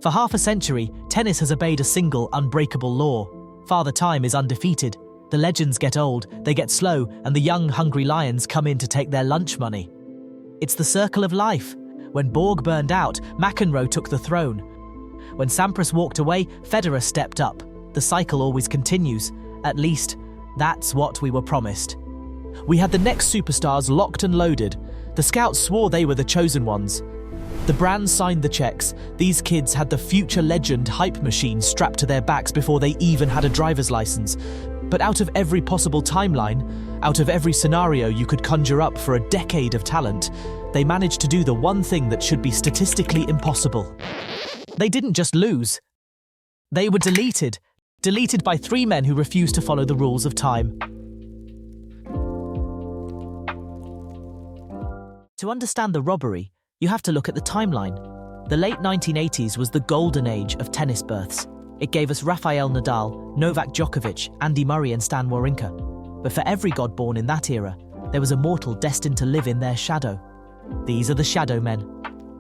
For half a century, tennis has obeyed a single unbreakable law. Father Time is undefeated. The legends get old, they get slow, and the young, hungry lions come in to take their lunch money. It's the circle of life. When Borg burned out, McEnroe took the throne. When Sampras walked away, Federer stepped up. The cycle always continues. At least, that's what we were promised. We had the next superstars locked and loaded. The scouts swore they were the chosen ones. The brands signed the checks. These kids had the future legend hype machine strapped to their backs before they even had a driver's license. But out of every possible timeline, out of every scenario you could conjure up for a decade of talent, they managed to do the one thing that should be statistically impossible. They didn't just lose. They were deleted. Deleted by three men who refused to follow the rules of time. To understand the robbery, you have to look at the timeline. The late 1980s was the golden age of tennis births. It gave us Rafael Nadal, Novak Djokovic, Andy Murray and Stan Wawrinka. But for every god born in that era, there was a mortal destined to live in their shadow. These are the shadow men.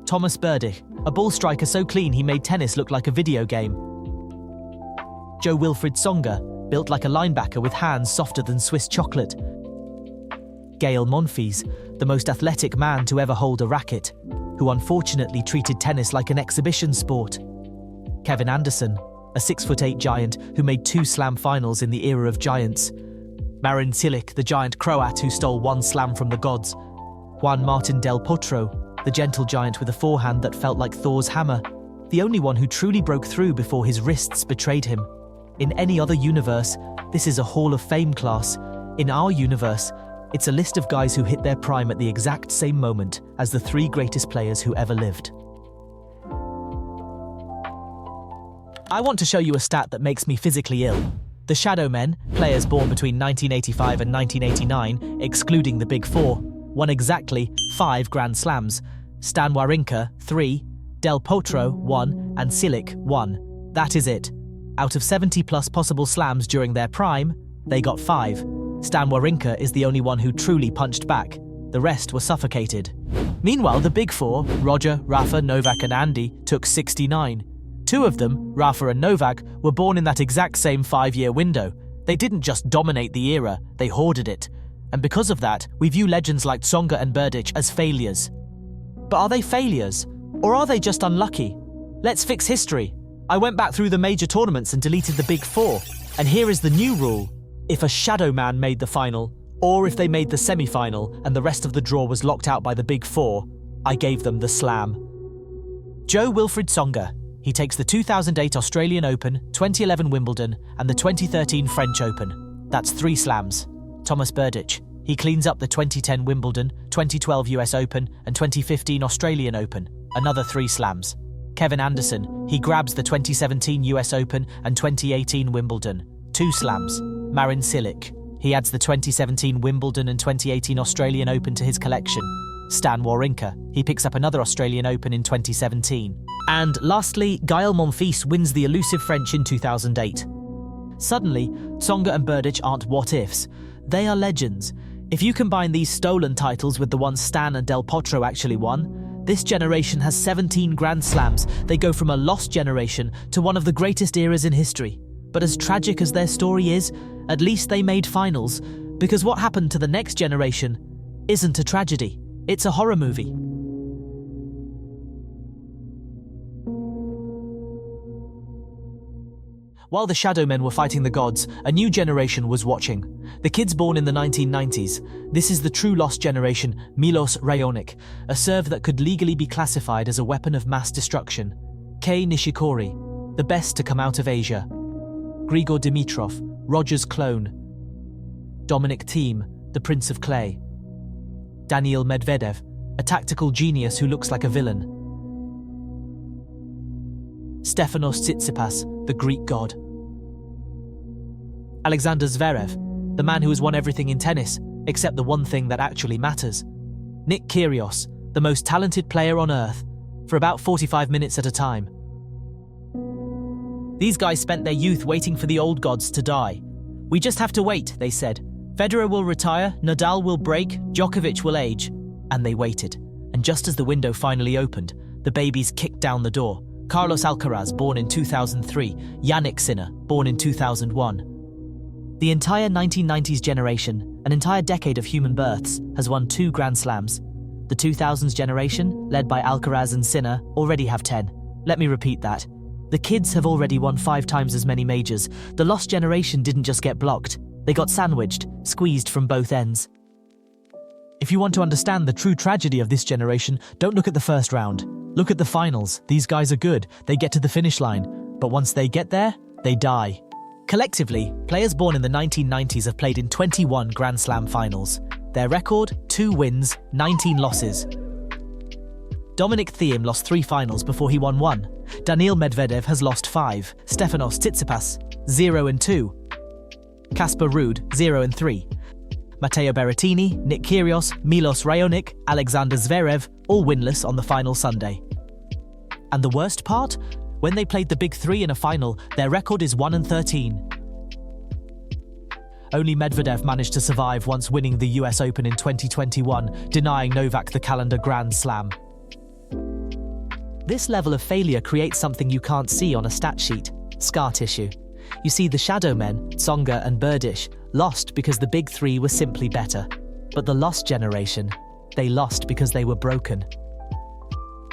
Thomas Berdych, a ball striker so clean he made tennis look like a video game. Jo-Wilfried Tsonga, built like a linebacker with hands softer than Swiss chocolate. Gael Monfils, the most athletic man to ever hold a racket, who unfortunately treated tennis like an exhibition sport. Kevin Anderson, a 6'8" giant who made 2 slam finals in the era of giants. Marin Cilic, the giant Croat who stole 1 slam from the gods. Juan Martín del Potro, the gentle giant with a forehand that felt like Thor's hammer, the only one who truly broke through before his wrists betrayed him. In any other universe, this is a Hall of Fame class. In our universe, it's a list of guys who hit their prime at the exact same moment as the 3 greatest players who ever lived. I want to show you a stat that makes me physically ill. The Shadow Men, players born between 1985 and 1989, excluding the Big Four, won exactly 5 Grand Slams. Stan Wawrinka, 3, Del Potro, 1, and Cilic, 1. That is it. Out of 70+ possible slams during their prime, they got 5. Stan Wawrinka is the only one who truly punched back. The rest were suffocated. Meanwhile, the Big Four, Roger, Rafa, Novak and Andy, took 69. 2 of them, Rafa and Novak, were born in that exact same 5-year window. They didn't just dominate the era, they hoarded it. And because of that, we view legends like Tsonga and Berdych as failures. But are they failures? Or are they just unlucky? Let's fix history. I went back through the major tournaments and deleted the Big Four. And here is the new rule. If a shadow man made the final, or if they made the semi-final and the rest of the draw was locked out by the Big Four, I gave them the slam. Jo-Wilfried Tsonga. He takes the 2008 Australian Open, 2011 Wimbledon, and the 2013 French Open. That's 3 slams. Thomas Berdych. He cleans up the 2010 Wimbledon, 2012 US Open, and 2015 Australian Open. Another 3 slams. Kevin Anderson. He grabs the 2017 US Open and 2018 Wimbledon. 2 slams. Marin Cilic. He adds the 2017 Wimbledon and 2018 Australian Open to his collection. Stan Wawrinka. He picks up another Australian Open in 2017. And lastly, Gael Monfils wins the elusive French in 2008. Suddenly, Tsonga and Berdych aren't what-ifs. They are legends. If you combine these stolen titles with the ones Stan and Del Potro actually won, this generation has 17 Grand Slams. They go from a lost generation to one of the greatest eras in history. But as tragic as their story is, at least they made finals, because what happened to the next generation isn't a tragedy. It's a horror movie. While the Shadow Men were fighting the gods, a new generation was watching. The kids born in the 1990s. This is the true lost generation, Milos Raonic, a serve that could legally be classified as a weapon of mass destruction. Kei Nishikori, the best to come out of Asia. Grigor Dimitrov, Roger's clone. Dominic Thiem, the Prince of Clay. Daniil Medvedev, a tactical genius who looks like a villain. Stefanos Tsitsipas, the Greek god. Alexander Zverev, the man who has won everything in tennis, except the one thing that actually matters. Nick Kyrgios, the most talented player on earth, for about 45 minutes at a time. These guys spent their youth waiting for the old gods to die. We just have to wait, they said. Federer will retire, Nadal will break, Djokovic will age. And they waited. And just as the window finally opened, the babies kicked down the door. Carlos Alcaraz, born in 2003, Jannik Sinner, born in 2001. The entire 1990s generation, an entire decade of human births, has won 2 Grand Slams. The 2000s generation, led by Alcaraz and Sinner, already have 10. Let me repeat that. The kids have already won 5 times as many majors. The lost generation didn't just get blocked. They got sandwiched, squeezed from both ends. If you want to understand the true tragedy of this generation, don't look at the first round. Look at the finals. These guys are good. They get to the finish line. But once they get there, they die. Collectively, players born in the 1990s have played in 21 Grand Slam finals. Their record, 2 wins, 19 losses. Dominic Thiem lost 3 finals before he won 1. Daniil Medvedev has lost 5. Stefanos Tsitsipas, 0-2. Casper Ruud, 0-3. Matteo Berrettini, Nick Kyrgios, Milos Raonic, Alexander Zverev, all winless on the final Sunday. And the worst part? When they played the big 3 in a final, their record is 1-13. Only Medvedev managed to survive once winning the US Open in 2021, denying Novak the calendar Grand Slam. This level of failure creates something you can't see on a stat sheet: scar tissue. You see, the shadow men, Tsonga and Berdych, lost because the big 3 were simply better. But the lost generation, they lost because they were broken.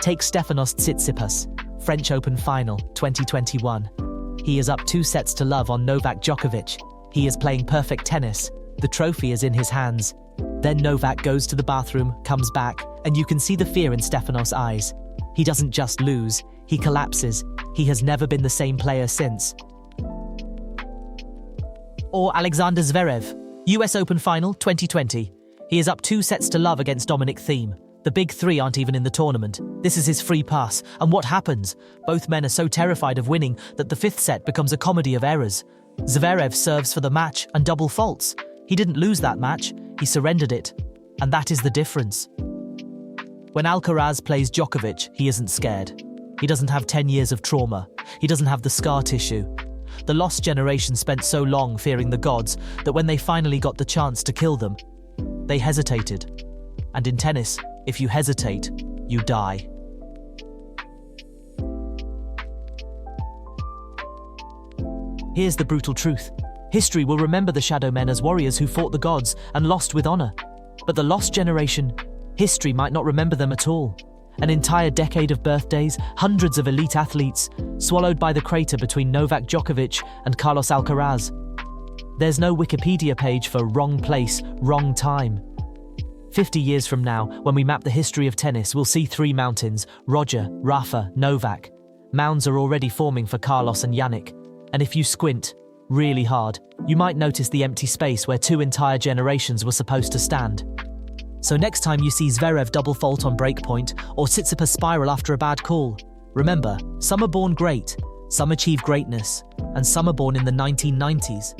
Take Stefanos Tsitsipas, French Open Final, 2021. He is up 2-0 on Novak Djokovic. He is playing perfect tennis. The trophy is in his hands. Then Novak goes to the bathroom, comes back, and you can see the fear in Stefanos' eyes. He doesn't just lose, he collapses. He has never been the same player since. Or Alexander Zverev, US Open Final, 2020. He is up 2-0 against Dominic Thiem. The big 3 aren't even in the tournament. This is his free pass. And what happens? Both men are so terrified of winning that the 5th set becomes a comedy of errors. Zverev serves for the match and double faults. He didn't lose that match, he surrendered it. And that is the difference. When Alcaraz plays Djokovic, he isn't scared. He doesn't have 10 years of trauma. He doesn't have the scar tissue. The lost generation spent so long fearing the gods that when they finally got the chance to kill them, they hesitated. And in tennis, if you hesitate, you die. Here's the brutal truth. History will remember the shadow men as warriors who fought the gods and lost with honor. But the lost generation, history might not remember them at all. An entire decade of birthdays, hundreds of elite athletes, swallowed by the crater between Novak Djokovic and Carlos Alcaraz. There's no Wikipedia page for wrong place, wrong time. 50 years from now, when we map the history of tennis, we'll see 3 mountains: Roger, Rafa, Novak. Mounds are already forming for Carlos and Jannik. And if you squint really hard, you might notice the empty space where 2 entire generations were supposed to stand. So next time you see Zverev double fault on breakpoint or Tsitsipas spiral after a bad call, remember, some are born great, some achieve greatness, and some are born in the 1990s.